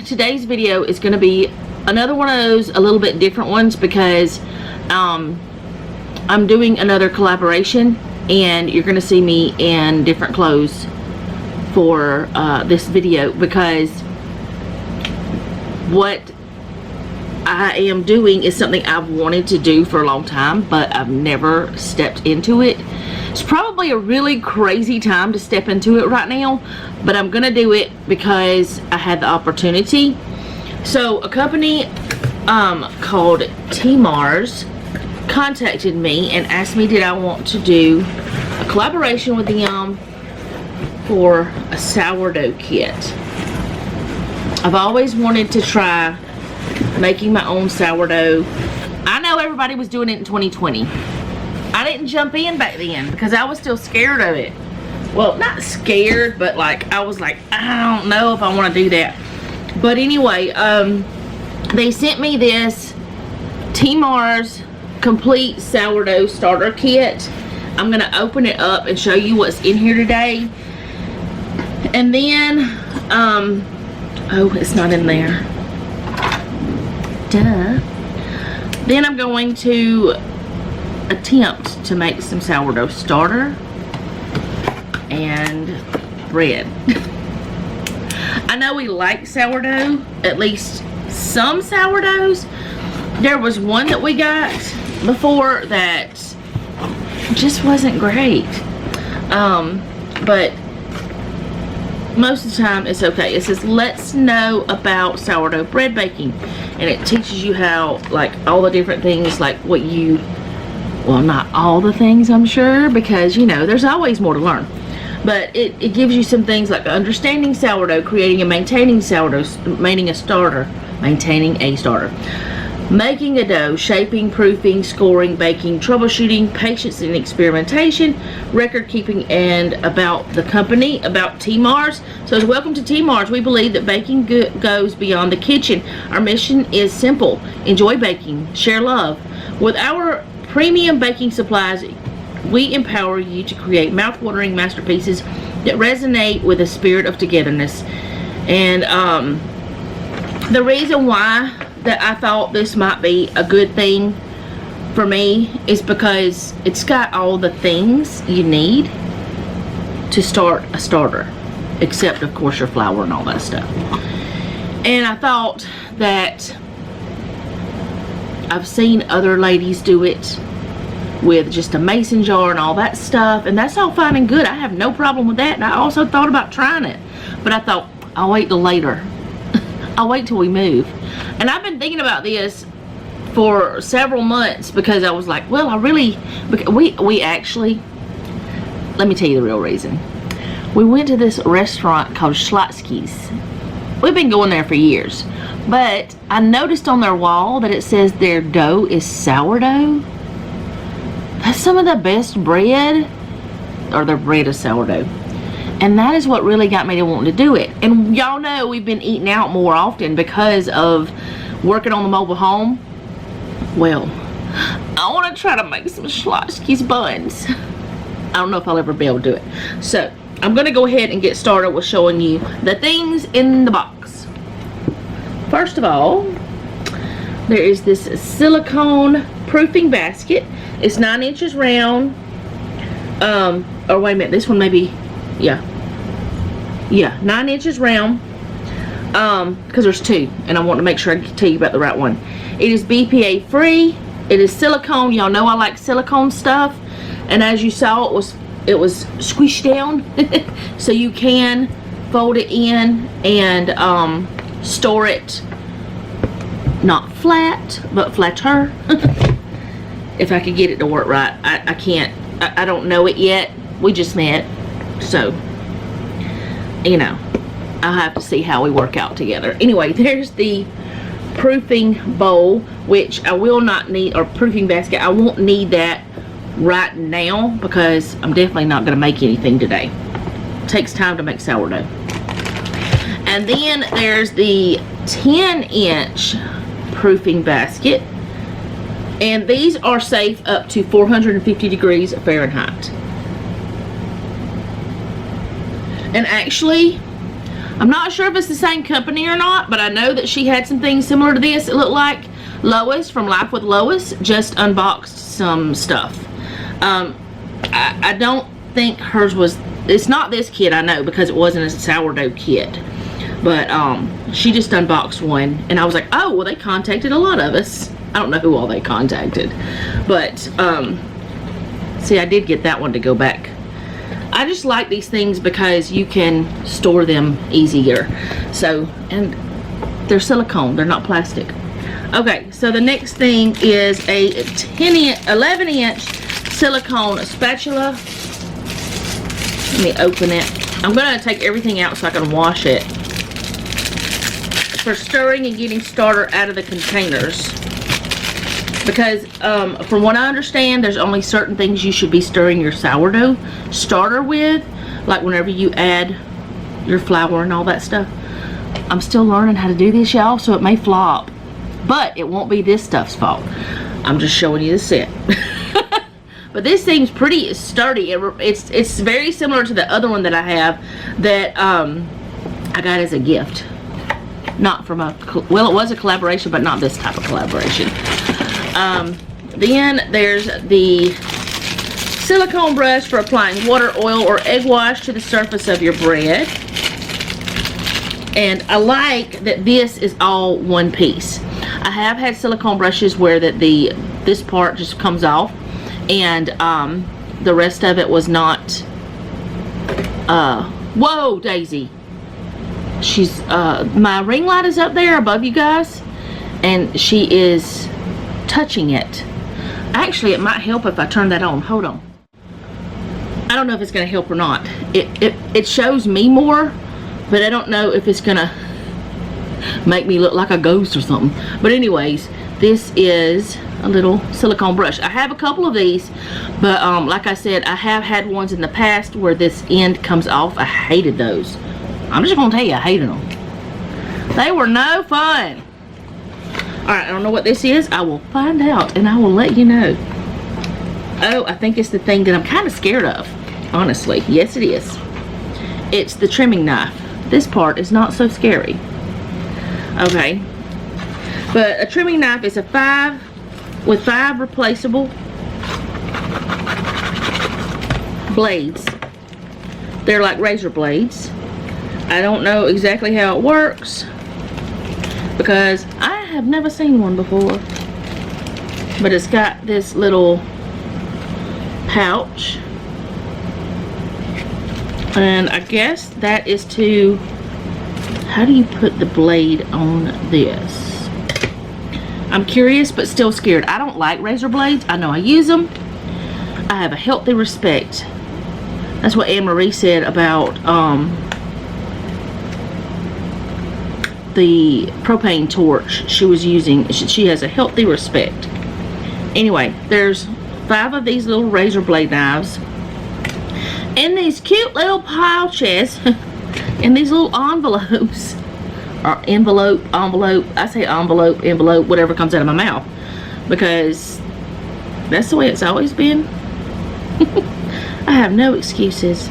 today's video is going to be another one of those a little bit different ones because I'm doing another collaboration and you're going to see me in different clothes for this video because what I am doing is something I've wanted to do for a long time, but I've never stepped into it. It's probably a really crazy time to step into it right now, but I'm gonna do it because I had the opportunity. So a company called TeeMars contacted me and asked me did I want to do a collaboration with them for a sourdough kit. I've always wanted to try making my own sourdough. I know everybody was doing it in 2020. I didn't jump in back then because I was still scared of it. Well, not scared, but like I was like, I don't know if I want to do that. But anyway, they sent me this TeeMars complete sourdough starter kit. I'm gonna open it up and show you what's in here today. And then oh, it's not in there. Duh. Then I'm going to attempt to make some sourdough starter and bread. I know we like sourdough, at least some sourdoughs. There was one that we got before that just wasn't great, but most of the time it's okay. It says let's know about sourdough bread baking, and it teaches you how, like, all the different things, like what you, well, not all the things I'm sure, because you know there's always more to learn, but it gives you some things like understanding sourdough, creating and maintaining sourdough, maintaining a starter, making a dough, shaping, proofing, scoring, baking, troubleshooting, patience and experimentation, record keeping, and about the company, about TeeMars. So welcome to TeeMars. We believe that baking goes beyond the kitchen. Our mission is simple: enjoy baking, share love. With our premium baking supplies, we empower you to create mouth-watering masterpieces that resonate with the spirit of togetherness. And the reason why that I thought this might be a good thing for me is because it's got all the things you need to start a starter, except of course your flour and all that stuff. And I thought that I've seen other ladies do it with just a mason jar and all that stuff, and that's all fine and good. I have no problem with that, and I also thought about trying it, but I thought I'll wait till later. I'll wait till we move. And I've been thinking about this for several months because I was like, well, I really, we actually, let me tell you the real reason. We went to this restaurant called Schlotzsky's. We've been going there for years, but I noticed on their wall that it says their dough is sourdough. That's some of the best bread, or their bread is sourdough. And that is what really got me to wanting to do it. And y'all know we've been eating out more often because of working on the mobile home. Well, I want to try to make some Schlotzsky's buns. I don't know if I'll ever be able to do it. So I'm going to go ahead and get started with showing you the things in the box. First of all, there is this silicone proofing basket. It's 9 inches round. Or wait a minute, this one maybe, yeah, 9 inches round, because there's two and I want to make sure I tell you about the right one. It is BPA free. It is silicone. Y'all know I like silicone stuff, and as you saw, it was squished down so you can fold it in and store it not flat but flatter. If I could get it to work right. I can't, I don't know it yet. We just met, so you know, I'll have to see how we work out together. Anyway, there's the proofing bowl, which I will not need, or proofing basket. I won't need that right now because I'm definitely not going to make anything today. It takes time to make sourdough. And then there's the 10-inch proofing basket, and these are safe up to 450 degrees Fahrenheit. And actually, I'm not sure if it's the same company or not, but I know that she had some things similar to this. It looked like Lois from Life with Lois just unboxed some stuff. I don't think hers was, it's not this kit, I know, because it wasn't a sourdough kit. But she just unboxed one, and I was like, oh, well, they contacted a lot of us. I don't know who all they contacted, but see, I did get that one to go back. I just like these things because you can store them easier. So, and they're silicone, they're not plastic. Okay, so the next thing is a 11-inch silicone spatula. Let me open it. I'm gonna take everything out so I can wash it. For stirring and getting starter out of the containers. Because from what I understand, there's only certain things you should be stirring your sourdough starter with, like whenever you add your flour and all that stuff. I'm still learning how to do this, y'all, so it may flop, but it won't be this stuff's fault. I'm just showing you the set. But this thing's pretty sturdy. It's very similar to the other one that I have that I got as a gift. Not from a, well, it was a collaboration, but not this type of collaboration. Then there's the silicone brush for applying water, oil, or egg wash to the surface of your bread. And I like that this is all one piece. I have had silicone brushes where this part just comes off, and the rest of it was not. Whoa, Daisy! She's my ring light is up there above you guys, and she is touching it. Actually, it might help if I turn that on. Hold on. I don't know if it's gonna help or not. It shows me more, but I don't know if it's gonna make me look like a ghost or something. But anyways, this is a little silicone brush. I have a couple of these, but like I said, I have had ones in the past where this end comes off. I hated those. I'm just gonna tell you, I hated them. They were no fun. Alright, I don't know what this is. I will find out and I will let you know. Oh, I think it's the thing that I'm kind of scared of, honestly. Yes, it is. It's the trimming knife. This part is not so scary. Okay. But a trimming knife is a 5 with 5 replaceable blades. They're like razor blades. I don't know exactly how it works because I have never seen one before. But it's got this little pouch. And I guess that is to, how do you put the blade on this? I'm curious but still scared. I don't like razor blades. I know I use them. I have a healthy respect. That's what Anne Marie said about the propane torch she was using. She has a healthy respect. Anyway, there's 5 of these little razor blade knives in these cute little pouches in these little envelopes, or envelope, I say envelope, whatever comes out of my mouth, because that's the way it's always been. I have no excuses.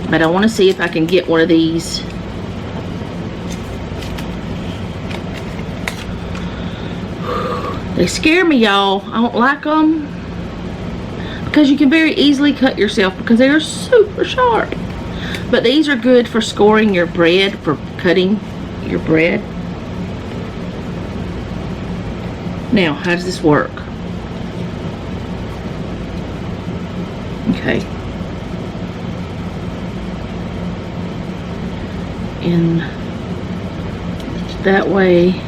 But I want to see if I can get one of these. They scare me, y'all. I don't like them because you can very easily cut yourself because they are super sharp. But these are good for scoring your bread, for cutting your bread. Now, how does this work? Okay. In that way,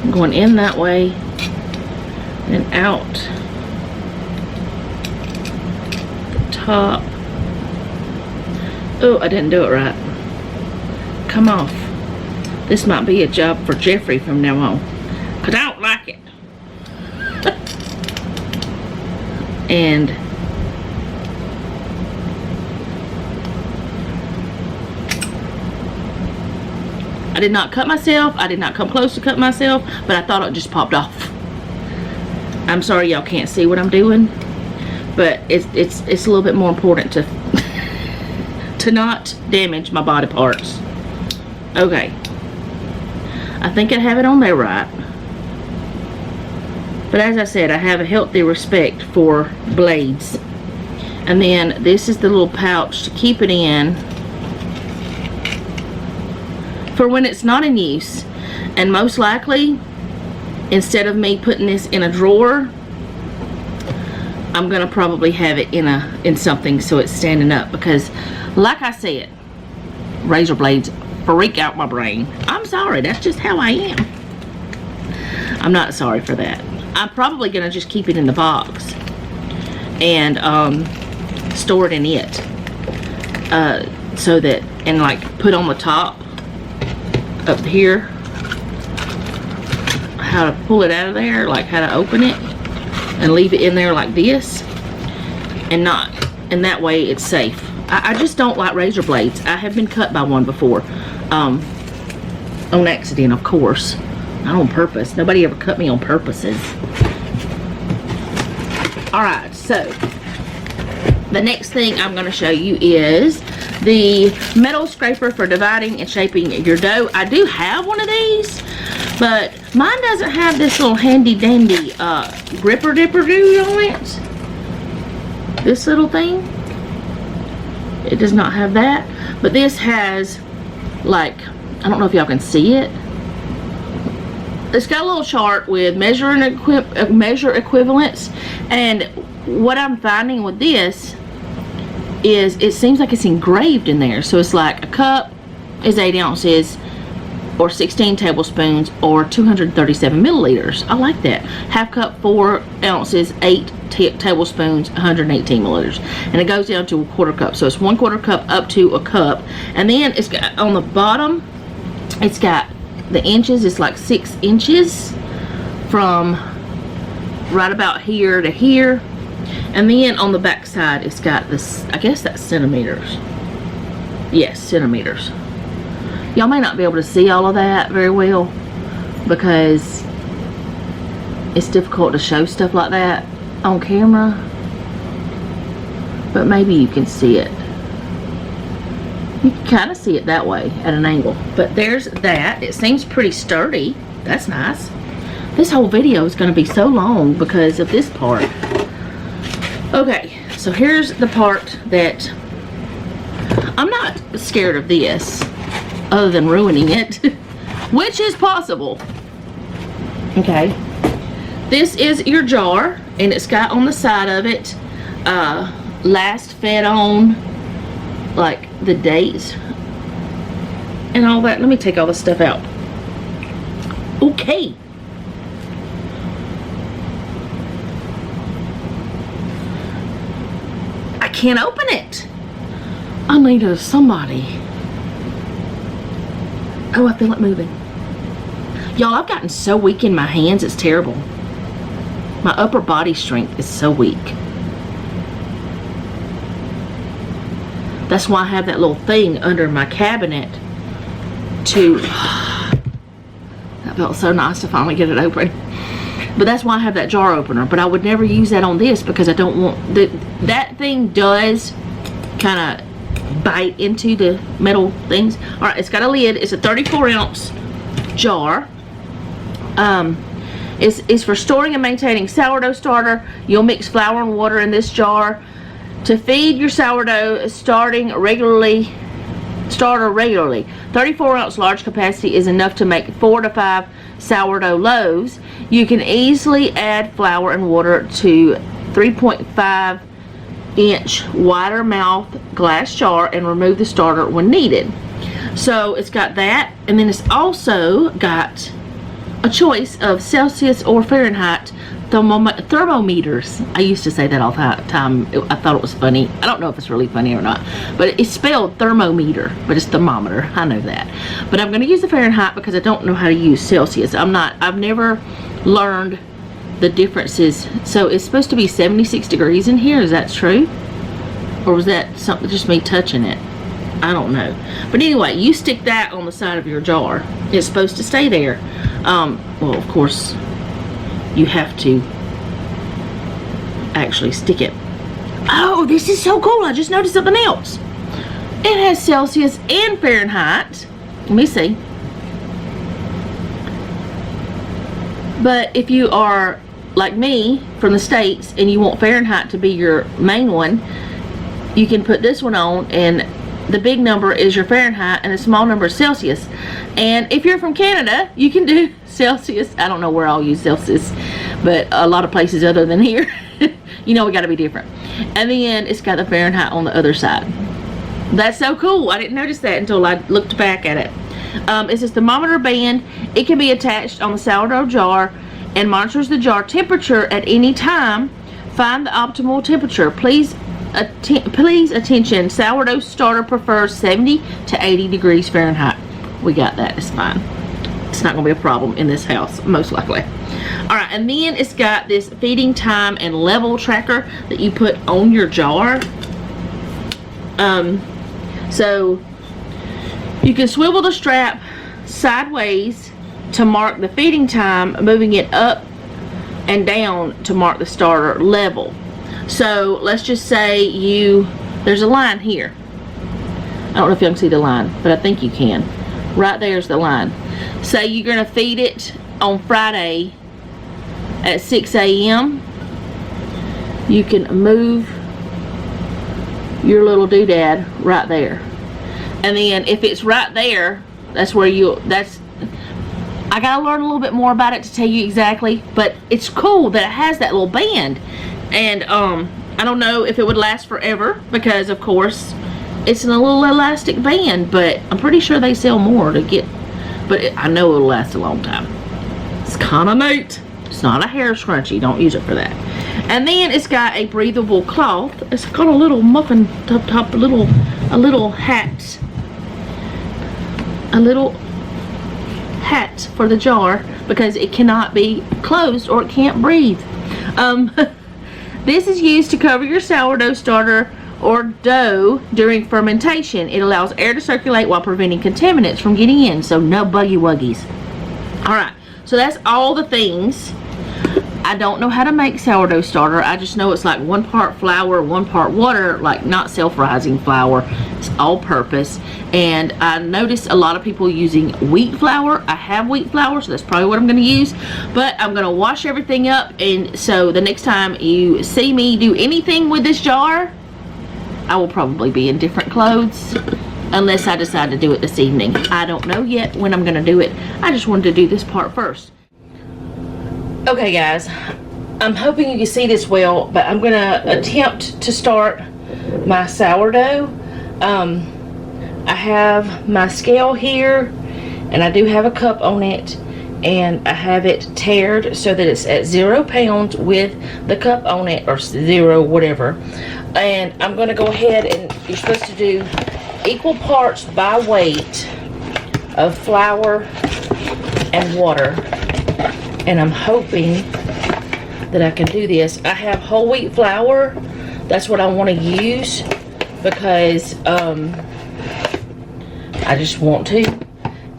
I'm going in that way and out the top. Oh, I didn't do it right. Come off. This might be a job for Jeffrey from now on, because I don't like it. And I did not cut myself. I did not come close to cut myself, but I thought it just popped off. I'm sorry y'all can't see what I'm doing, but it's a little bit more important to to not damage my body parts. Okay. I think I have it on there right. But as I said, I have a healthy respect for blades. And then this is the little pouch to keep it in for when it's not in use. And most likely, instead of me putting this in a drawer, I'm gonna probably have it in something so it's standing up, because like I said, razor blades freak out my brain. I'm sorry, that's just how I am. I'm not sorry for that. I'm probably gonna just keep it in the box and store it in it, so that, and like put on the top up here how to pull it out of there, like how to open it, and leave it in there like this, and that way it's safe. I just don't like razor blades. I have been cut by one before, on accident, of course, not on purpose. Nobody ever cut me on purposes. Alright, so the next thing I'm going to show you is the metal scraper for dividing and shaping your dough. I do have one of these, but mine doesn't have this little handy dandy gripper dipper do on it. This little thing, it does not have that, but this has, like, I don't know if y'all can see it. It's got a little chart with measure equivalents, and what I'm finding with this is it seems like it's engraved in there. So it's like a cup is 8 ounces or 16 tablespoons or 237 milliliters. I like that. Half cup, 4 ounces, 8 tablespoons, 118 milliliters. And it goes down to a quarter cup. So it's 1/4 cup up to a cup. And then it's got on the bottom, it's got the inches. It's like 6 inches from right about here to here. And then on the back side, it's got this, I guess that's centimeters. Yes, centimeters. Y'all may not be able to see all of that very well because it's difficult to show stuff like that on camera. But maybe you can see it. You can kind of see it that way at an angle. But there's that. It seems pretty sturdy. That's nice. This whole video is going to be so long because of this part. Okay, so here's the part that I'm not scared of this, other than ruining it, which is possible. Okay, this is your jar, and it's got on the side of it last fed on, like the dates and all that. Let me take all this stuff out. Okay. I can't open it. I need somebody. Oh, I feel it moving. Y'all, I've gotten so weak in my hands, it's terrible. My upper body strength is so weak. That's why I have that little thing under my cabinet to... That felt so nice to finally get it open. But that's why I have that jar opener. But I would never use that on this because I don't want... That thing does kind of bite into the metal things. Alright, it's got a lid. It's a 34-ounce jar. It's for storing and maintaining sourdough starter. You'll mix flour and water in this jar to feed your sourdough starter regularly. 34-ounce large capacity is enough to make 4 to 5 sourdough loaves. You can easily add flour and water to 3.5 inch wider mouth glass jar and remove the starter when needed. So it's got that, and then it's also got a choice of Celsius or Fahrenheit thermometers. I used to say that all the time. I thought it was funny. I don't know if it's really funny or not, but it's spelled thermometer, but it's thermometer. I know that. But I'm going to use the Fahrenheit because I don't know how to use Celsius. I've never learned the differences. So it's supposed to be 76 degrees in here. Is that true? Or was that something, just me touching it? I don't know. But anyway, you stick that on the side of your jar. It's supposed to stay there. Well, of course, you have to actually stick it. Oh, this is so cool. I just noticed something else. It has Celsius and Fahrenheit. Let me see. But if you are like me from the States and you want Fahrenheit to be your main one, you can put this one on, and the big number is your Fahrenheit and the small number is Celsius. And if you're from Canada, you can do Celsius. I don't know where I'll use Celsius, but a lot of places other than here. You know, we got to be different. And then it's got the Fahrenheit on the other side. That's so cool. I didn't notice that until I looked back at it. It's this thermometer band. It can be attached on the sourdough jar and monitors the jar temperature at any time. Find the optimal temperature. Please attention, sourdough starter prefers 70 to 80 degrees Fahrenheit. We got that. It's fine. It's not going to be a problem in this house, most likely. Alright, and then it's got this feeding time and level tracker that you put on your jar. So you can swivel the strap sideways to mark the feeding time, moving it up and down to mark the starter level. So let's just say there's a line here. I don't know if you can see the line, but I think you can. Right there's the line. Say you're going to feed it on Friday at 6 a.m. You can move your little doodad right there. And then if it's right there, that's where I gotta learn a little bit more about it to tell you exactly, but it's cool that it has that little band. And I don't know if it would last forever, because of course it's in a little elastic band, but I'm pretty sure they sell more to get, but I know it'll last a long time. It's kind of neat. It's not a hair scrunchie, don't use it for that. And then it's got a breathable cloth. It's got a little muffin top, a little hat. A little hat for the jar, because it cannot be closed or it can't breathe. This is used to cover your sourdough starter or dough during fermentation. It allows air to circulate while preventing contaminants from getting in, so no buggy wuggies. Alright, so that's all the things. I don't know how to make sourdough starter. I just know it's like 1 part flour, 1 part water, like not self-rising flour. It's all purpose. And I noticed a lot of people using wheat flour. I have wheat flour, so that's probably what I'm going to use. But I'm going to wash everything up, and so the next time you see me do anything with this jar, I will probably be in different clothes, unless I decide to do it this evening. I don't know yet when I'm going to do it. I just wanted to do this part first. Okay guys, I'm hoping you can see this well, but I'm going to attempt to start my sourdough. I have my scale here, and I do have a cup on it, and I have it tiered so that it's at 0 pounds with the cup on it, or 0 whatever. And I'm going to go ahead, and you're supposed to do equal parts by weight of flour and water. And I'm hoping that I can do this. I have whole wheat flour. That's what I want to use, because I just want to.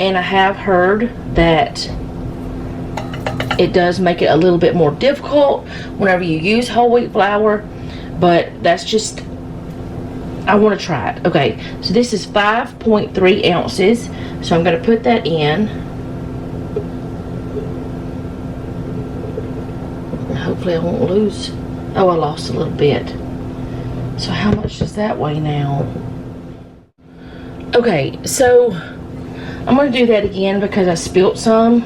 And I have heard that it does make it a little bit more difficult whenever you use whole wheat flour, but that's just, I want to try it. Okay, so this is 5.3 ounces, so I'm going to put that in. Hopefully I won't lose. Oh, I lost a little bit. So how much does that weigh now? Okay, so I'm going to do that again because I spilt some.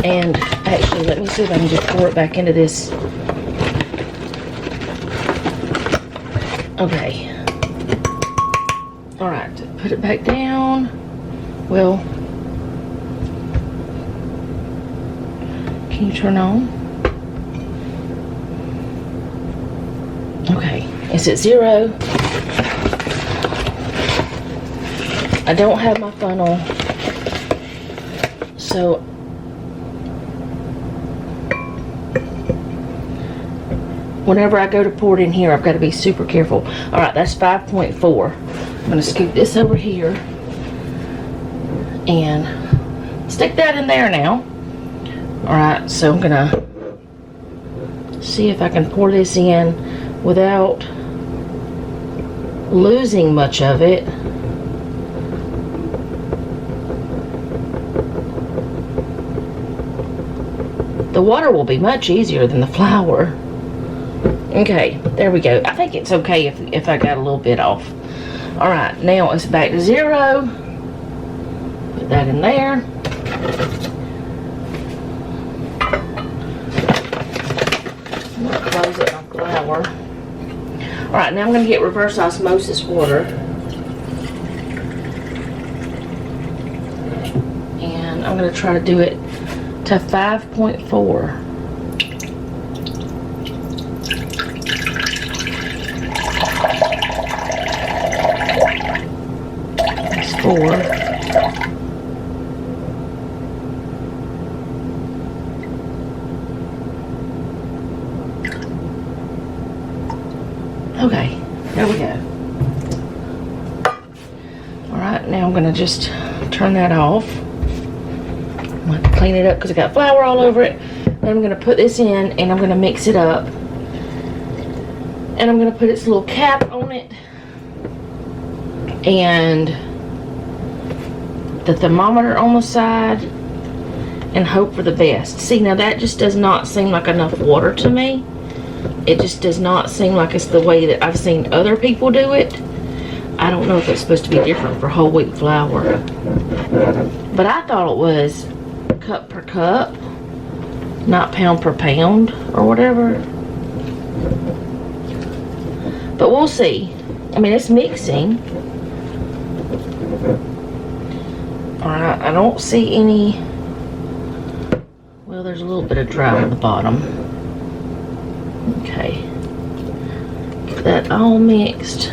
And actually, let me see if I can just pour it back into this. Okay. Alright, put it back down. Well, can you turn on? Okay, it's at 0. I don't have my funnel, so whenever I go to pour it in here, I've got to be super careful. Alright, that's 5.4. I'm going to scoop this over here and stick that in there now. Alright, so I'm going to see if I can pour this in without losing much of it. The water will be much easier than the flour. Okay, there we go. I think it's okay if I got a little bit off. Alright, now it's back to 0. Put that in there. I'm going to close it on flour. Alright, now I'm going to get reverse osmosis water. And I'm going to try to do it to 5.4. That's 4. Okay, there we go. Alright, now I'm going to just turn that off. I'm going to have to clean it up because I got flour all over it. Then I'm going to put this in and I'm going to mix it up. And I'm going to put its little cap on it. And the thermometer on the side. And hope for the best. See, now that just does not seem like enough water to me. It just does not seem like it's the way that I've seen other people do it. I don't know if it's supposed to be different for whole wheat flour. But I thought it was cup per cup, not pound per pound or whatever. But we'll see. I mean, it's mixing. Alright, I don't see any. Well, there's a little bit of dry on the bottom. Okay. Get that all mixed.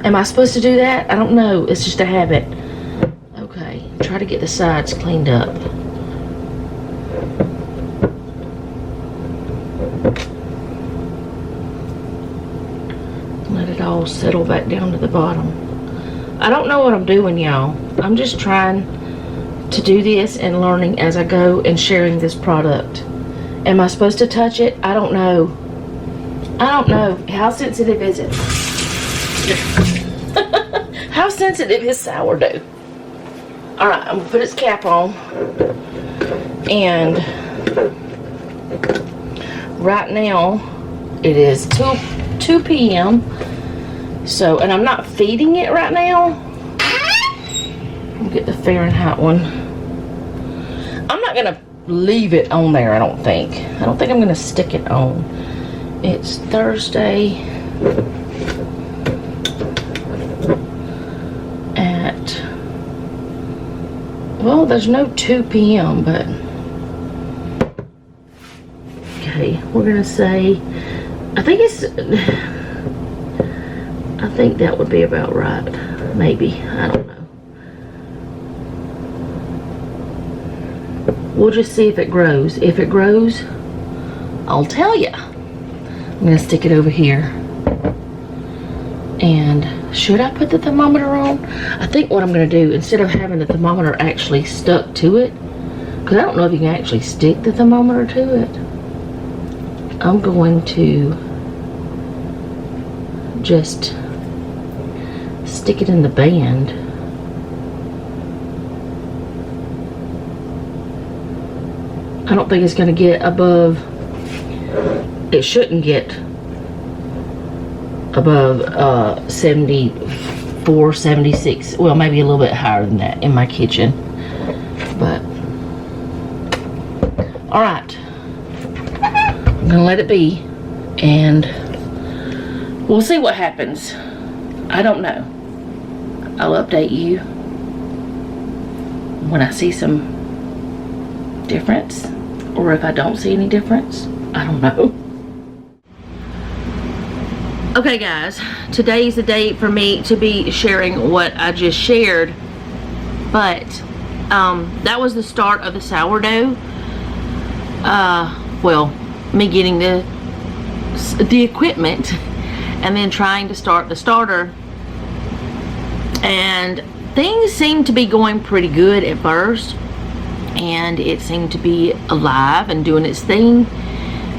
Am I supposed to do that? I don't know. It's just a habit. Okay. Try to get the sides cleaned up. Let it all settle back down to the bottom. I don't know what I'm doing, y'all. I'm just trying to do this and learning as I go and sharing this product. Am I supposed to touch it? I don't know. I don't know. How sensitive is it? How sensitive is sourdough? Alright, I'm going to put its cap on. And right now it is 2 p.m. So, and I'm not feeding it right now. I'll get the Fahrenheit one. I'm not going to leave it on there, I don't think. I don't think I'm going to stick it on. It's Thursday at, well, there's no 2 p.m., but okay, we're going to say, I think that would be about right. Maybe. I don't know. We'll just see if it grows. If it grows, I'll tell you. I'm going to stick it over here. And should I put the thermometer on? I think what I'm going to do, instead of having the thermometer actually stuck to it, because I don't know if you can actually stick the thermometer to it, I'm going to just stick it in the band. I don't think it's going to get above, it shouldn't get above 74, 76, well, maybe a little bit higher than that in my kitchen. But alright, I'm going to let it be and we'll see what happens. I don't know. I'll update you when I see some difference, or if I don't see any difference. I don't know. Okay guys, today's the day for me to be sharing what I just shared, but that was the start of the sourdough. Well, me getting the equipment and then trying to start the starter, and things seemed to be going pretty good at first, and it seemed to be alive and doing its thing,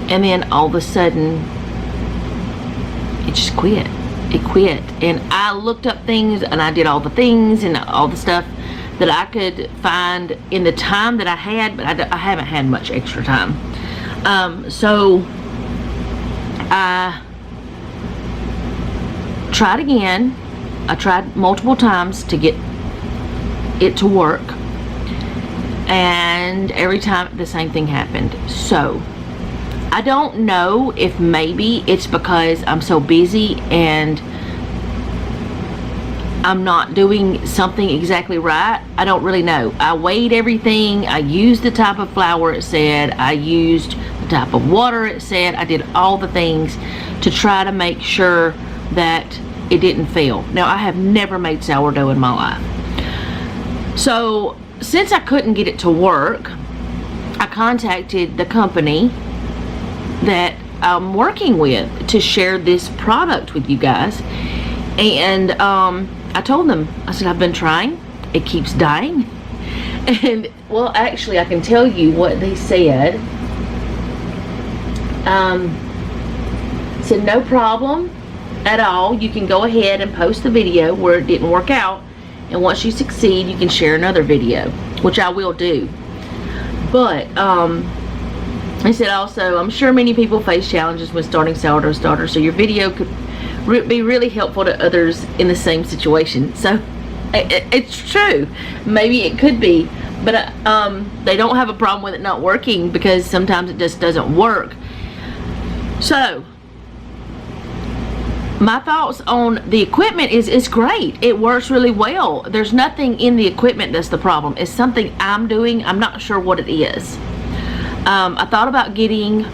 and then all of a sudden it just quit. It quit. And I looked up things, and I did all the things and all the stuff that I could find in the time that I had, but I haven't had much extra time. So I tried again. I tried multiple times to get it to work, and every time the same thing happened. So I don't know if maybe it's because I'm so busy and I'm not doing something exactly right. I don't really know. I weighed everything. I used the type of flour it said. I used the type of water it said. I did all the things to try to make sure that it didn't fail. Now, I have never made sourdough in my life. So since I couldn't get it to work, I contacted the company that I'm working with to share this product with you guys. And I told them, I said, I've been trying, it keeps dying. And well, actually, I can tell you what they said. Said no problem at all, you can go ahead and post the video where it didn't work out, and once you succeed, you can share another video, which I will do. But they said also, I'm sure many people face challenges when starting sourdough starter, so your video could be really helpful to others in the same situation. So it's true, maybe it could be, but they don't have a problem with it not working, because sometimes it just doesn't work. So my thoughts on the equipment is it's great. It works really well. There's nothing in the equipment that's the problem. It's something I'm doing. I'm not sure what it is. I thought about getting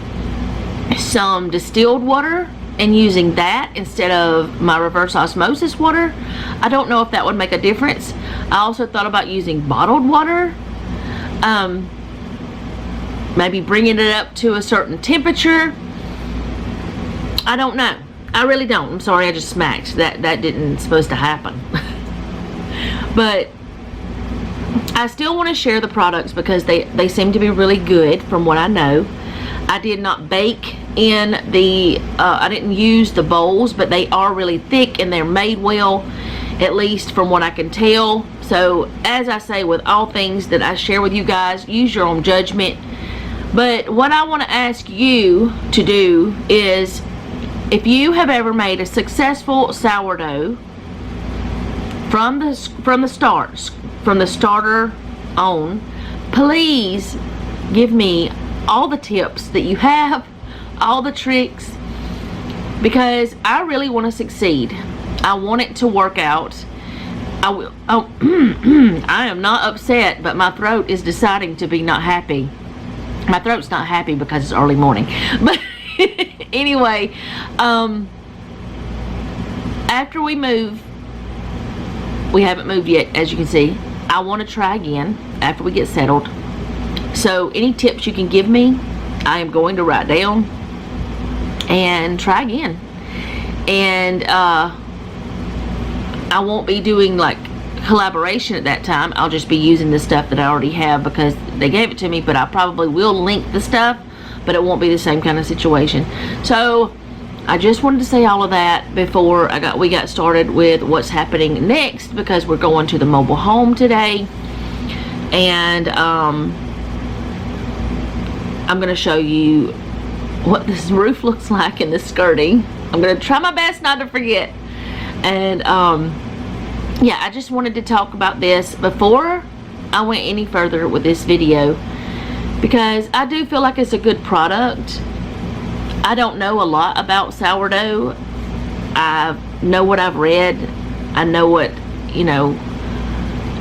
some distilled water and using that instead of my reverse osmosis water. I don't know if that would make a difference. I also thought about using bottled water. Maybe bringing it up to a certain temperature. I don't know. I really don't. I'm sorry, I just smacked. That didn't supposed to happen. But I still want to share the products because they seem to be really good from what I know. I did not bake in the, I didn't use the bowls, but they are really thick and they're made well, at least from what I can tell. So as I say with all things that I share with you guys, use your own judgment. But what I want to ask you to do is, if you have ever made a successful sourdough from the starter on, please give me all the tips that you have, all the tricks, because I really want to succeed. I want it to work out. I will. Oh, I am not upset, but my throat is deciding to be not happy. My throat's not happy because it's early morning, but anyway, after we move, we haven't moved yet, as you can see. I want to try again after we get settled. So any tips you can give me, I am going to write down and try again. And I won't be doing like collaboration at that time. I'll just be using the stuff that I already have because they gave it to me, but I probably will link the stuff, but it won't be the same kind of situation. So I just wanted to say all of that before we got started with what's happening next, because we're going to the mobile home today. And I'm going to show you what this roof looks like in the skirting. I'm going to try my best not to forget. And yeah, I just wanted to talk about this before I went any further with this video, because I do feel like it's a good product. I don't know a lot about sourdough. I know what I've read. I know what, you know,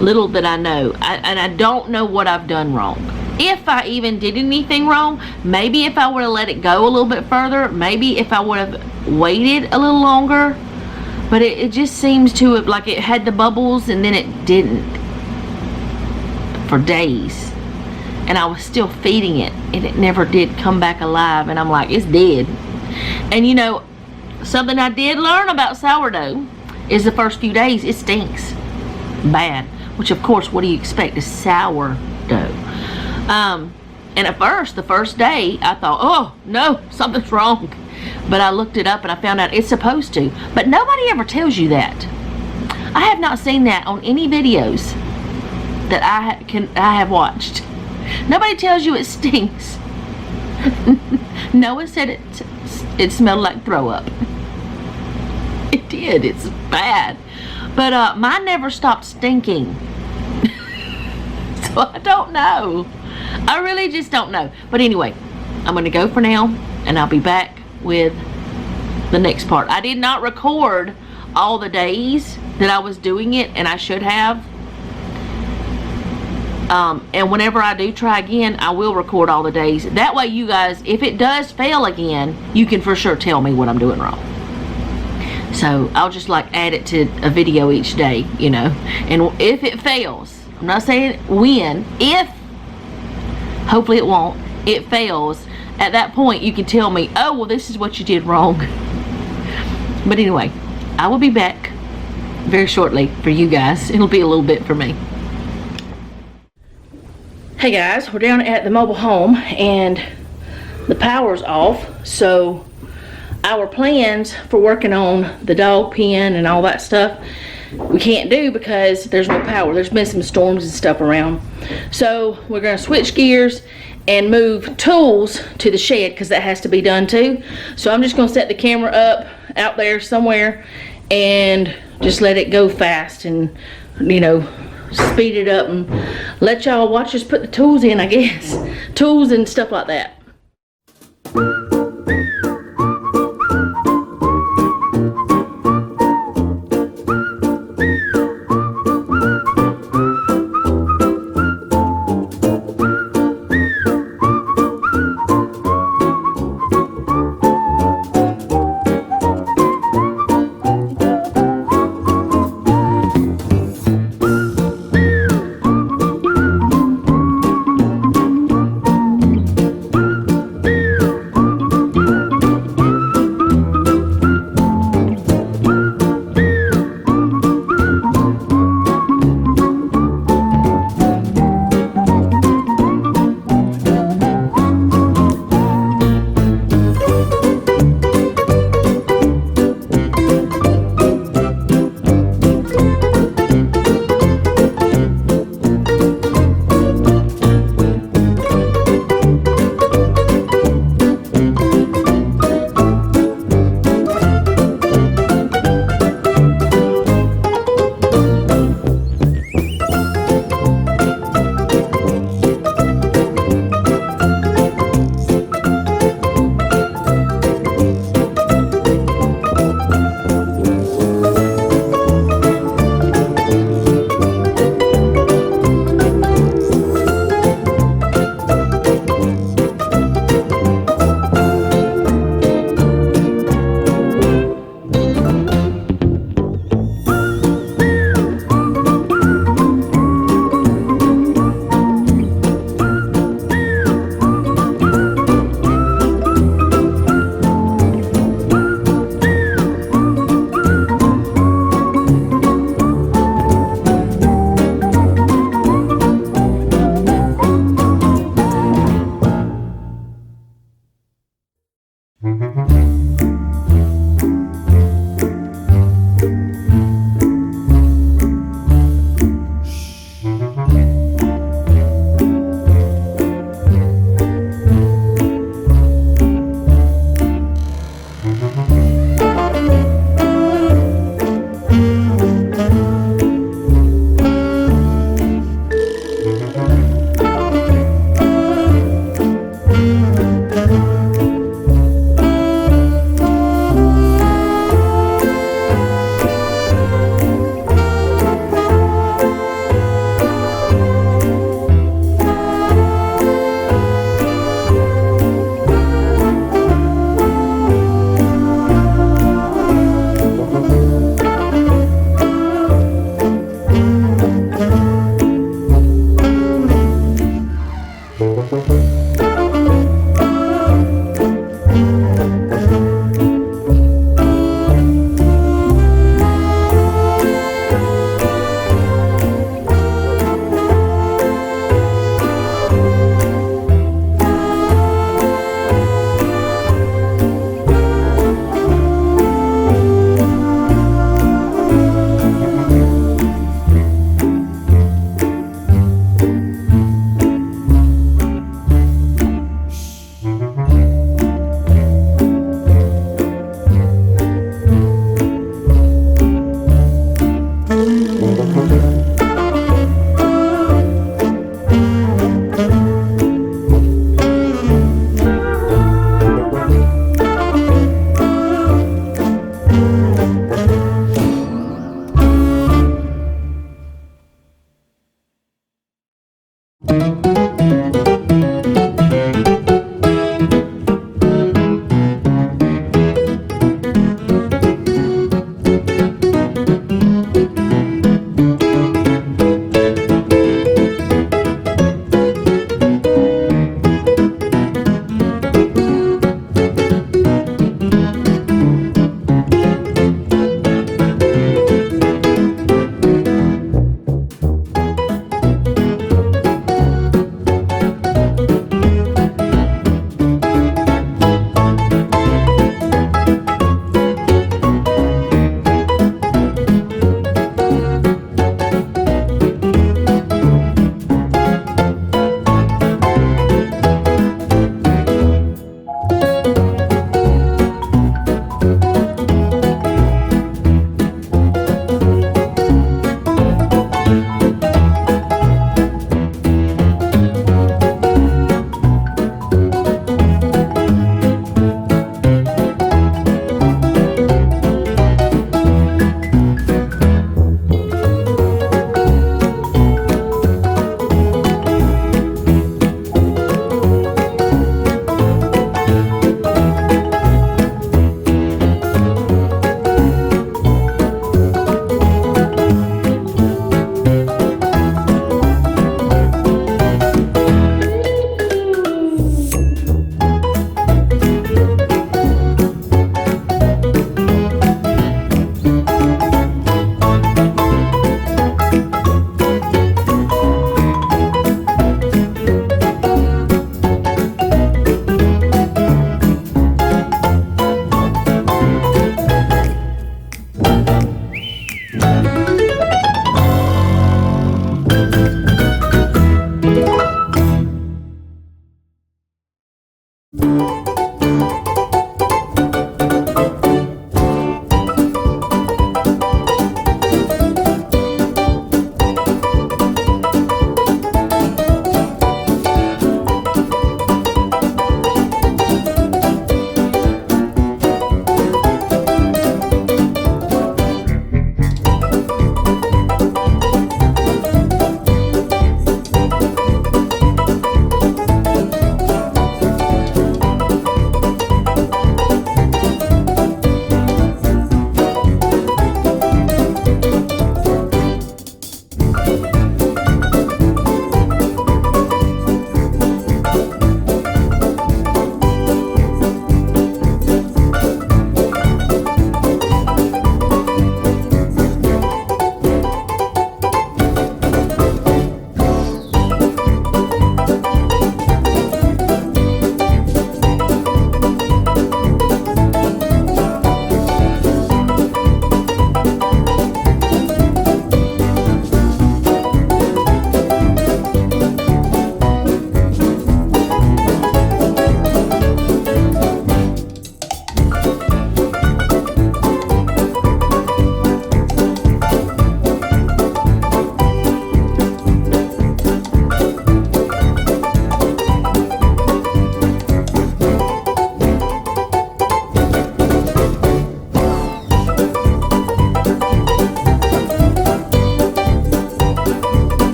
little that I know. And I don't know what I've done wrong. If I even did anything wrong, maybe if I would have let it go a little bit further, maybe if I would have waited a little longer. But it just seems to have, like, it had the bubbles and then it didn't for days. And I was still feeding it and it never did come back alive. And I'm like, it's dead. And you know, something I did learn about sourdough is the first few days it stinks bad. Which of course, what do you expect? Is sourdough. And at first, the first day, I thought, oh no, something's wrong. but I looked it up and I found out it's supposed to. But nobody ever tells you that. I have not seen that on any videos that I have watched. Nobody tells you it stinks. Noah said it smelled like throw up. It did. It's bad. But mine never stopped stinking. So I don't know. I really just don't know. But anyway, I'm going to go for now, and I'll be back with the next part. I did not record all the days that I was doing it, and I should have. And whenever I do try again, I will record all the days. That way you guys, if it does fail again, you can for sure tell me what I'm doing wrong. So I'll just like add it to a video each day, you know. And if it fails, I'm not saying when, if, hopefully it won't, it fails, at that point you can tell me, oh, well, this is what you did wrong. But anyway, I will be back very shortly for you guys. It'll be a little bit for me. Hey guys, we're down at the mobile home and the power's off, so our plans for working on the dog pen and all that stuff we can't do because there's no power. There's been some storms and stuff around. So we're going to switch gears and move tools to the shed because that has to be done too. So I'm just going to set the camera up out there somewhere and just let it go fast and, you know, speed it up and let y'all watch us put the tools in, I guess. Tools and stuff like that.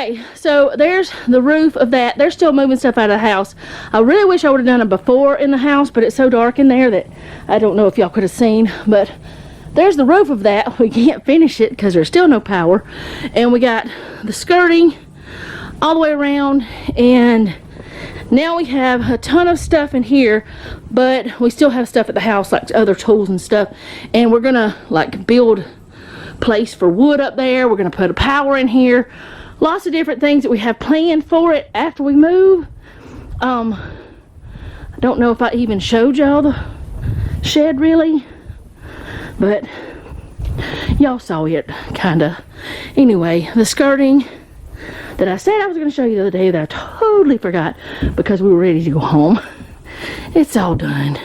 Okay, so there's the roof of that. They're still moving stuff out of the house. I really wish I would have done it before in the house, but it's so dark in there that I don't know if y'all could have seen. But there's the roof of that. We can't finish it because there's still no power. And we got the skirting all the way around, and now we have a ton of stuff in here, but we still have stuff at the house, like other tools and stuff. And we're gonna like build place for wood up there. We're gonna put a power in here. Lots of different things that we have planned for it after we move. I don't know if I even showed y'all the shed really, but y'all saw it kinda. Anyway, the skirting that I said I was going to show you the other day that I totally forgot because we were ready to go home. It's all done.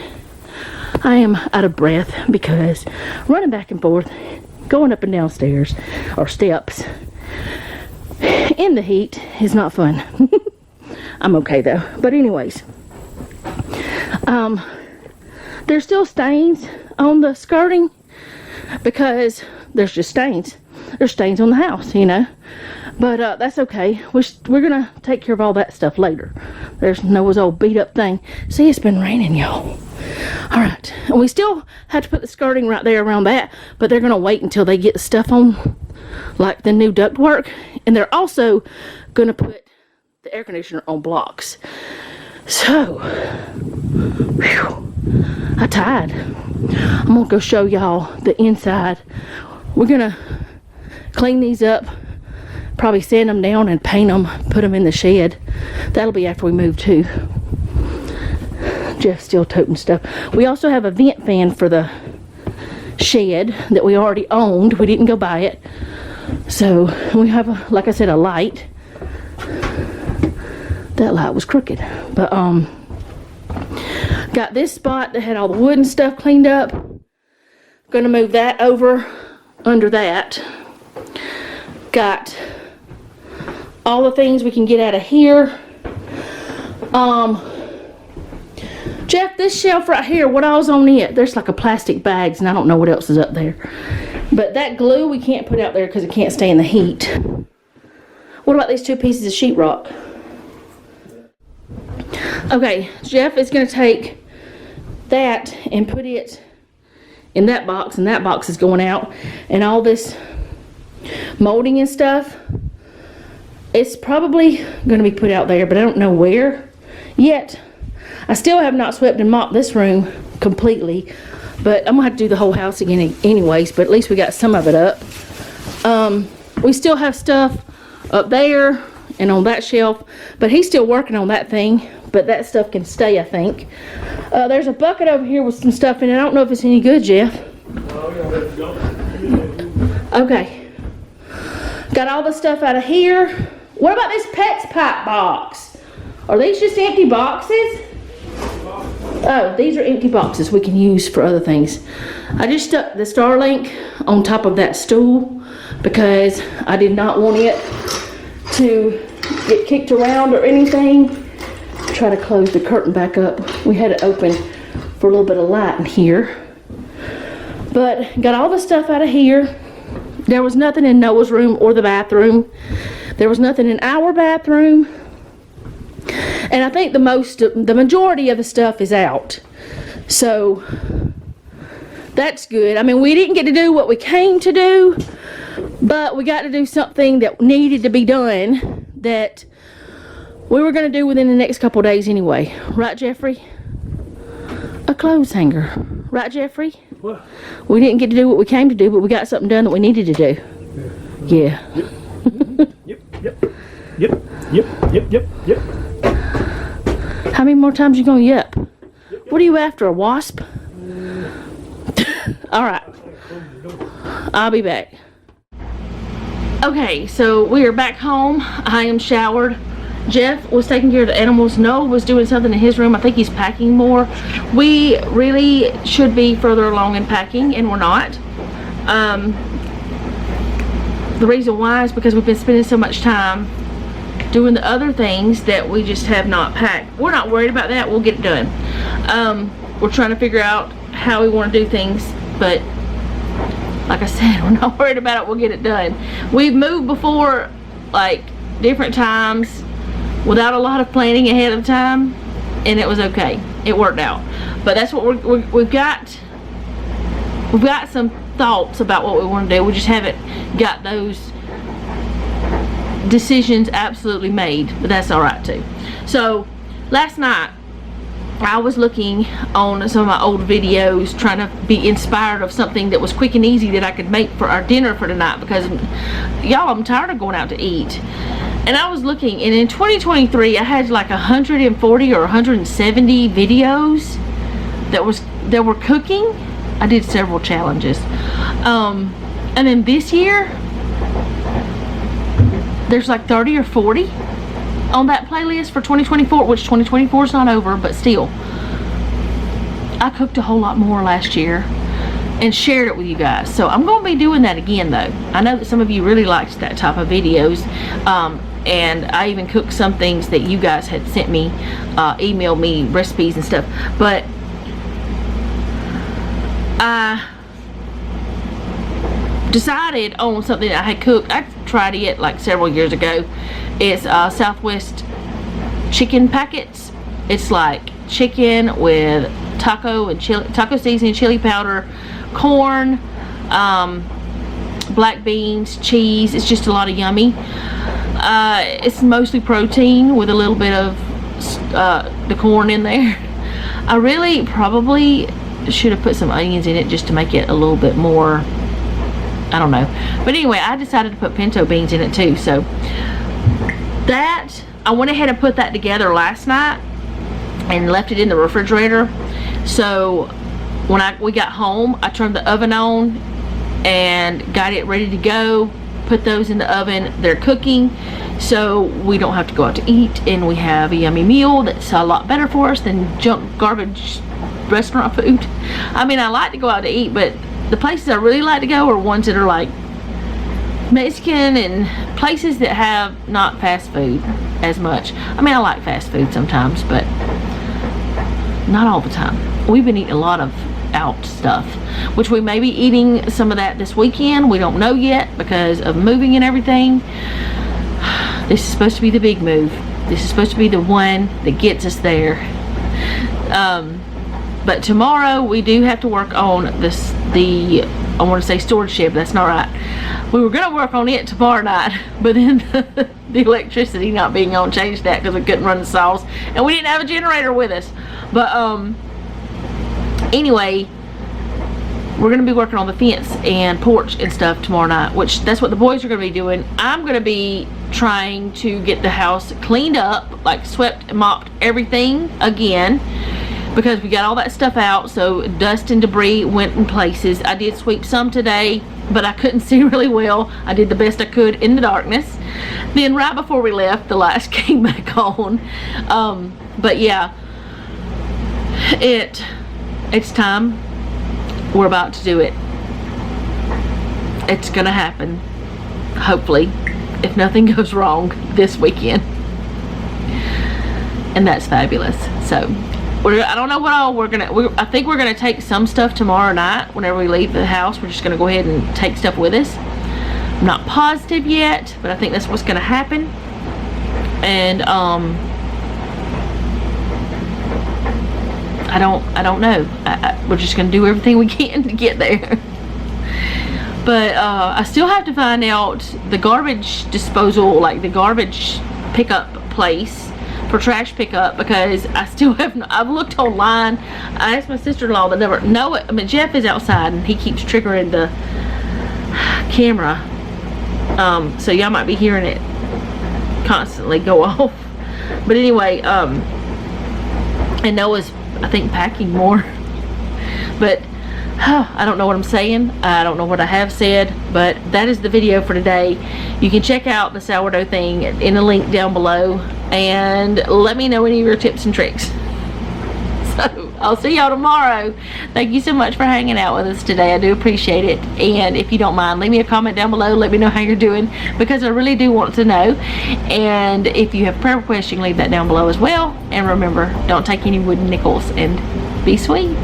I am out of breath because running back and forth, going up and down stairs or steps in the heat is not fun. I'm okay though. But anyways, there's still stains on the skirting because there's just stains. There's stains on the house, you know. But that's okay. We're gonna take care of all that stuff later. There's Noah's old beat up thing. See, it's been raining, y'all. Alright, and we still have to put the skirting right there around that, but they're gonna wait until they get the stuff on, like the new ductwork. And they're also gonna put the air conditioner on blocks. So, whew, I'm tired. I'm gonna go show y'all the inside. We're gonna clean these up, probably sand them down and paint them, put them in the shed. That'll be after we move too. Jeff's still toting stuff. We also have a vent fan for the shed that we already owned. We didn't go buy it. So we have, a, like I said, a light. That light was crooked. But got this spot that had all the wood and stuff cleaned up. Gonna move that over under that. Got all the things we can get out of here. Jeff, this shelf right here, what all's on it? There's like a plastic bags, and I don't know what else is up there. But that glue we can't put out there because it can't stay in the heat. What about these 2 pieces of sheetrock? Okay, Jeff is going to take that and put it in that box, and that box is going out. And all this molding and stuff, it's probably going to be put out there, but I don't know where yet. I still have not swept and mopped this room completely, but I'm gonna have to do the whole house again anyways, but at least we got some of it up. We still have stuff up there and on that shelf, but he's still working on that thing, but that stuff can stay, I think. There's a bucket over here with some stuff in it. I don't know if it's any good, Jeff. Okay. Got all the stuff out of here. What about this Pets Pipe box? Are these just empty boxes? Oh, these are empty boxes we can use for other things. I just stuck the Starlink on top of that stool because I did not want it to get kicked around or anything. Try to close the curtain back up. We had it open for a little bit of light in here. But got all the stuff out of here. There was nothing in Noah's room or the bathroom. There was nothing in our bathroom. And I think the majority of the stuff is out. So that's good. I mean, we didn't get to do what we came to do, but we got to do something that needed to be done that we were going to do within the next couple of days anyway. Right, Jeffrey? A clothes hanger. Right, Jeffrey? What? We didn't get to do what we came to do, but we got something done that we needed to do. Yeah. Yep. How many more times you gonna yep? What are you after, a wasp? Alright. I'll be back. Okay, so we are back home. I am showered. Jeff was taking care of the animals. Noah was doing something in his room. I think he's packing more. We really should be further along in packing, and we're not. The reason why is because we've been spending so much time doing the other things that we just have not packed. We're not worried about that. We'll get it done. We're trying to figure out how we want to do things, but like I said, we're not worried about it. We'll get it done. We've moved before, like different times without a lot of planning ahead of time, and it was okay. It worked out. But that's what we've got. We've got some thoughts about what we want to do. We just haven't got those decisions absolutely made, but that's all right too. So last night I was looking on some of my old videos, trying to be inspired of something that was quick and easy that I could make for our dinner for tonight, because y'all, I'm tired of going out to eat. And I was looking, and in 2023 I had like 140 or 170 videos that were cooking. I did several challenges, and then this year there's like 30 or 40 on that playlist for 2024, which 2024 is not over, but still, I cooked a whole lot more last year and shared it with you guys. So I'm going to be doing that again though. I know that some of you really liked that type of videos, and I even cooked some things that you guys had sent me, emailed me recipes and stuff. But I decided on something that I had cooked. I tried it like several years ago. It's Southwest chicken packets. It's like chicken with taco and chili, taco seasoning, chili powder, corn, black beans, cheese. It's just a lot of yummy. It's mostly protein with a little bit of the corn in there. I really probably should have put some onions in it just to make it a little bit more, I don't know. But anyway, I decided to put pinto beans in it too. So that, I went ahead and put that together last night and left it in the refrigerator. So when we got home, I turned the oven on and got it ready to go. Put those in the oven. They're cooking, so we don't have to go out to eat, and we have a yummy meal that's a lot better for us than junk garbage restaurant food. I mean, I like to go out to eat, but the places I really like to go are ones that are like Mexican and places that have not fast food as much. I mean, I like fast food sometimes, but not all the time. We've been eating a lot of out stuff, which we may be eating some of that this weekend. We don't know yet because of moving and everything. This is supposed to be the big move. This is supposed to be the one that gets us there. But tomorrow we do have to work on I want to say storage shed, but that's not right. We were going to work on it tomorrow night, but then the electricity not being on changed that because we couldn't run the saws, and we didn't have a generator with us. But anyway, we're going to be working on the fence and porch and stuff tomorrow night, which that's what the boys are going to be doing. I'm going to be trying to get the house cleaned up, like swept and mopped everything again, because we got all that stuff out, so dust and debris went in places. I did sweep some today, but I couldn't see really well. I did the best I could in the darkness. Then right before we left, the lights came back on. But yeah, it's time. We're about to do it. It's gonna happen, hopefully, if nothing goes wrong this weekend. And that's fabulous. So I don't know what all I think we're gonna take some stuff tomorrow night whenever we leave the house. We're just gonna go ahead and take stuff with us. I'm not positive yet, but I think that's what's gonna happen. And I don't know. We're just gonna do everything we can to get there. But I still have to find out the garbage disposal, like the garbage pickup place for trash pickup, because I still have I've looked online. I asked my sister-in-law that never know it. I mean, Jeff is outside and he keeps triggering the camera, so y'all might be hearing it constantly go off. But anyway, and Noah's, I think, packing more. But I don't know what I'm saying. I don't know what I have said, but that is the video for today. You can check out the sourdough thing in a link down below, and let me know any of your tips and tricks. So I'll see y'all tomorrow. Thank you so much for hanging out with us today. I do appreciate it. And if you don't mind, leave me a comment down below. Let me know how you're doing, because I really do want to know. And if you have prayer requests, you can leave that down below as well. And remember, don't take any wooden nickels, and be sweet.